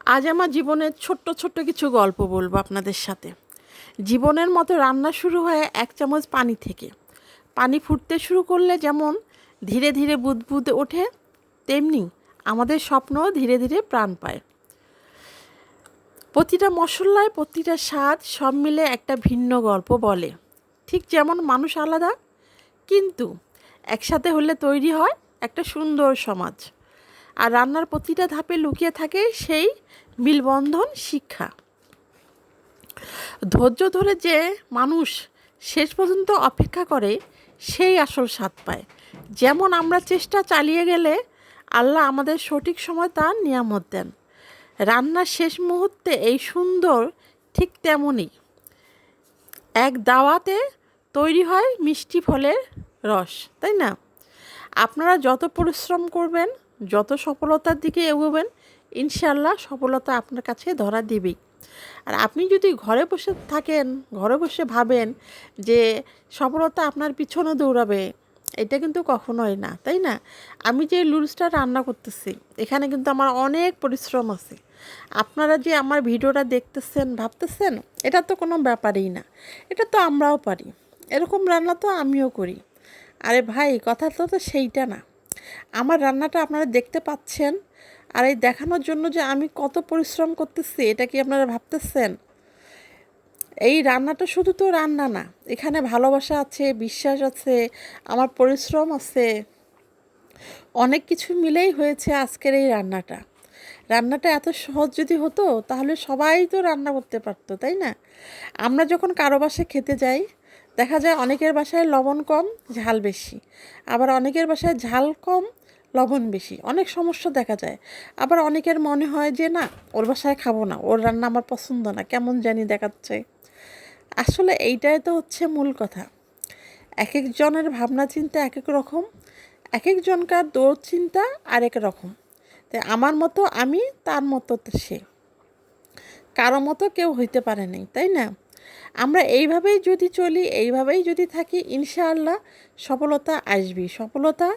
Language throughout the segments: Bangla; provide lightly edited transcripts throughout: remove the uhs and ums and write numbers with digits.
আজ আমার জীবনের ছোট্ট ছোট্ট কিছু গল্প বলবো আপনাদের সাথে। জীবনের মতো রান্না শুরু হয় 1 চামচ পানি থেকে। পানি ফুটতে শুরু করলে যেমন ধীরে ধীরে বুদবুদ ওঠে, তেমনি আমাদের স্বপ্নও ধীরে ধীরে প্রাণ পায়। প্রতিটা মশলায় প্রতিটা স্বাদ সব মিলে একটা ভিন্ন গল্প বলে। ঠিক যেমন মানুষ আলাদা, কিন্তু একসাথে হলে তৈরি হয় একটা সুন্দর সমাজ। আর রান্নার প্রতিটা ধাপে লুকিয়ে থাকে সেই মিলবন্ধন শিক্ষা। ধৈর্য ধরে যে মানুষ শেষ পর্যন্ত অপেক্ষা করে, সেই আসল স্বাদ পায়। যেমন আমরা চেষ্টা চালিয়ে গেলে আল্লাহ আমাদের সঠিক সময় তার নিয়ামত দেন। রান্নার শেষ মুহূর্তে এই সুন্দর ঠিক তেমনই এক দাওয়াতে তৈরি হয় মিষ্টি ফলের রস, তাই না? আপনারা যত পরিশ্রম করবেন, যত সফলতার দিকে এগোবেন, ইনশাআল্লাহ সফলতা আপনার কাছে ধরা দিবেই। আর আপনি যদি ঘরে বসে থাকেন, ঘরে বসে ভাবেন যে সফলতা আপনার পিছনে দৌড়াবে, এটা কিন্তু কখনোই না, তাই না? আমি যে লুডসটা রান্না করতেছি, এখানে কিন্তু আমার অনেক পরিশ্রম আছে। আপনারা যে আমার ভিডিওটা দেখতেছেন, ভাবতেছেন এটা তো কোনো ব্যাপারই না, এটা তো আমরাও পারি, এরকম রান্না তো আমিও করি। আরে ভাই, কথা তো সেইটা না। আমার রান্নাটা আপনারা দেখতে পাচ্ছেন, আর এই দেখানোর জন্য যে আমি কত পরিশ্রম করতেছি, এটা কি আপনারা ভাবতেছেন? এই রান্নাটা শুধু তো রান্না না, এখানে ভালোবাসা আছে, বিশ্বাস আছে, আমার পরিশ্রম আছে, অনেক কিছু মিলেই হয়েছে আজকের এই রান্নাটা। রান্নাটা এত সহজ যদি হতো, তাহলে সবাই তো রান্না করতে পারতো, তাই না? আমরা যখন কারো বাসায় খেতে যাই, দেখা যায় অনেকের বাসায় লবণ কম, ঝাল বেশি। আবার অনেকের বাসায় ঝাল কম, লবণ বেশি। অনেক সমস্যা দেখা যায়। আবার অনেকের মনে হয় যে না, ওর বাসায় খাবো না, ওর রান্না আমার পছন্দ না, কেমন জানি দেখাচ্ছে। আসলে এইটাই তো হচ্ছে মূল কথা। এক একজনের ভাবনা চিন্তা এক এক রকম, এক একজনকার দৌড় চিন্তা আরেক রকম। তাই আমার মতো আমি, তার মতো সে, কারো মতো কেউ হইতে পারে নাই, তাই না? আমরা এইভাবেই যদি চলি, এইভাবেই যদি থাকি, ইনশাআল্লাহ সফলতা আসবেই। সফলতা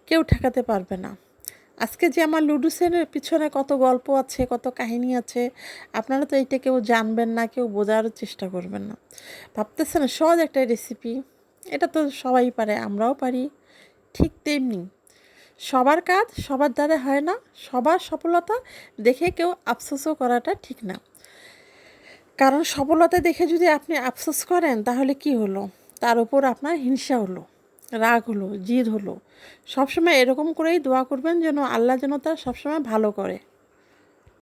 কেউ ঠেকাতে পারবে না। আজকে যে আমার লুডুসের পিছনে কত গল্প আছে, কত কাহিনী আছে, আপনারা তো এইটা কেউ জানবেন না, কেউ বোঝারও চেষ্টা করবেন না। ভাবতেছেন সহজ একটা রেসিপি, এটা তো সবাই পারে, আমরাও পারি। ঠিক তেমনি সবার কাজ সবার দ্বারা হয় না, সবার সফলতা দেখে কেউ আফসোসও করাটা ঠিক না। কারণ সফলতা দেখে যদি আপনি আফসোস করেন, তাহলে কি হলো? তার উপর আপনার হিংসা হলো, রাগ হলো, জিদ হলো। সবসময় এরকম করেই দোয়া করবেন যেন আল্লাহ যেন তার সবসময় ভালো করে।